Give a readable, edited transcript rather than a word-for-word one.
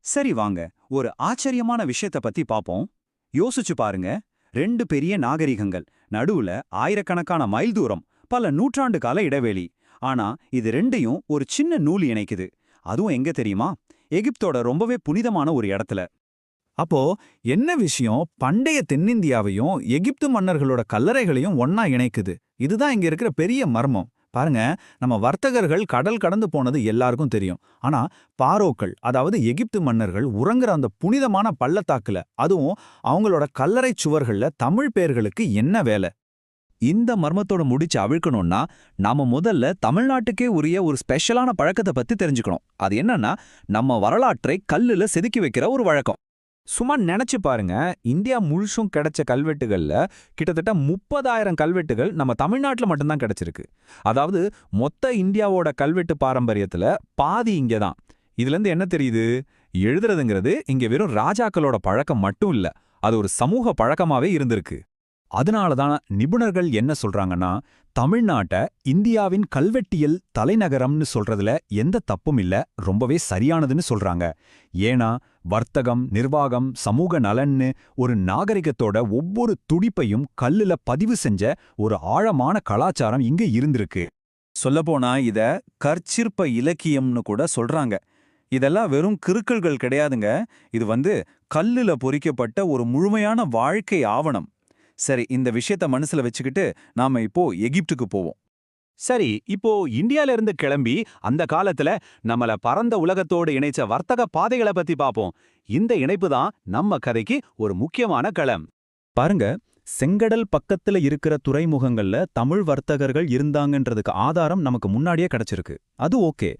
சரி வாங்க, ஒரு ஆச்சரியமான விஷயத்த பத்தி பாப்போம். யோசிச்சு பாருங்க, ரெண்டு பெரிய நாகரிகங்கள், நடுவுல ஆயிரக்கணக்கான மைல் தூரம், பல நூற்றாண்டு கால இடைவெளி. ஆனா இது ரெண்டையும் ஒரு சின்ன நூல் இணைக்குது. அதுவும் எங்க தெரியுமா? எகிப்தோட ரொம்பவே புனிதமான ஒரு இடத்துல. அப்போ என்ன விஷயம் பண்டைய தென்னிந்தியாவையும் எகிப்து மன்னர்களோட கல்லறைகளையும் ஒண்ணா இணைக்குது? இதுதான் இங்க இருக்கிற பெரிய மர்மம். பாருங்க, நம்ம வர்த்தகர்கள் கடல் கடந்து போனது எல்லாருக்கும் தெரியும். ஆனா பாரோக்கள், அதாவது எகிப்து மன்னர்கள் உறங்குற அந்த புனிதமான பள்ளத்தாக்குல, அதுவும் அவங்களோட கல்லறை சுவர்கள்ல தமிழ் பேர்களுக்கு என்ன வேலை? இந்த மர்மத்தோட முடிச்சு அவிழ்க்கணும்னா நாம முதல்ல தமிழ்நாட்டுக்கே உரிய ஒரு ஸ்பெஷலான பழக்கத்தை பத்தி தெரிஞ்சுக்கணும். அது என்னன்னா, நம்ம வரலாற்றை கல்லுல செதுக்கி வைக்கிற ஒரு வழக்கம். சும்மா நினைச்சு பாருங்க, இந்தியா முழுசும் கிடைச்ச கல்வெட்டுகள்ல கிட்டத்தட்ட 30,000 கல்வெட்டுகள் நம்ம தமிழ்நாட்டுல மட்டும்தான் கிடைச்சிருக்கு. அதாவது மொத்த இந்தியாவோட கல்வெட்டு பாரம்பரியத்துல பாதி இங்க தான். இதுல இருந்து என்ன தெரியுது? எழுதுறதுங்கிறது இங்க வெறும் ராஜாக்களோட பழக்கம் மட்டும் இல்ல, அது ஒரு சமூக பழக்கமாவே இருந்திருக்கு. அதனால தான் நிபுணர்கள் என்ன சொல்றாங்கன்னா, தமிழ்நாட்டை இந்தியாவின் கல்வெட்டியல் தலைநகரம்னு சொல்றதுல எந்த தப்பும் இல்ல, ரொம்பவே சரியானதுன்னு சொல்றாங்க. ஏன்னா வர்த்தகம், நிர்வாகம், சமூக நலன்னு ஒரு நாகரிகத்தோட ஒவ்வொரு துடிப்பையும் கல்லுல பதிவு செஞ்ச ஒரு ஆழமான கலாச்சாரம் இங்க இருந்திருக்கு. சொல்லப்போனா இத கற்சிற்ப இலக்கியம்னு கூட சொல்றாங்க. இதெல்லாம் வெறும் கிறுக்கல்கள் கிடையாதுங்க. இது கல்லுல பொறிக்கப்பட்ட ஒரு முழுமையான வாழ்க்கை ஆவணம். சரி, இந்த விஷயத்த மனசுல வச்சுக்கிட்டு நாம இப்போ எகிப்துக்கு போவோம். சரி, இப்போ இந்தியால இருந்து கிளம்பி அந்த காலத்துல நம்மள பரந்த உலகத்தோடு இணைச்ச வர்த்தக பாதைகளை பத்தி பாப்போம். இந்த இணைப்பு தான் நம்ம கதைக்கு ஒரு முக்கியமான களம். பாருங்க, செங்கடல் பக்கத்துல இருக்கிற துறைமுகங்கள்ல தமிழ் வர்த்தகர்கள் இருந்தாங்கன்றதுக்கு ஆதாரம் நமக்கு முன்னாடியே கிடைச்சிருக்கு. அது ஓகே.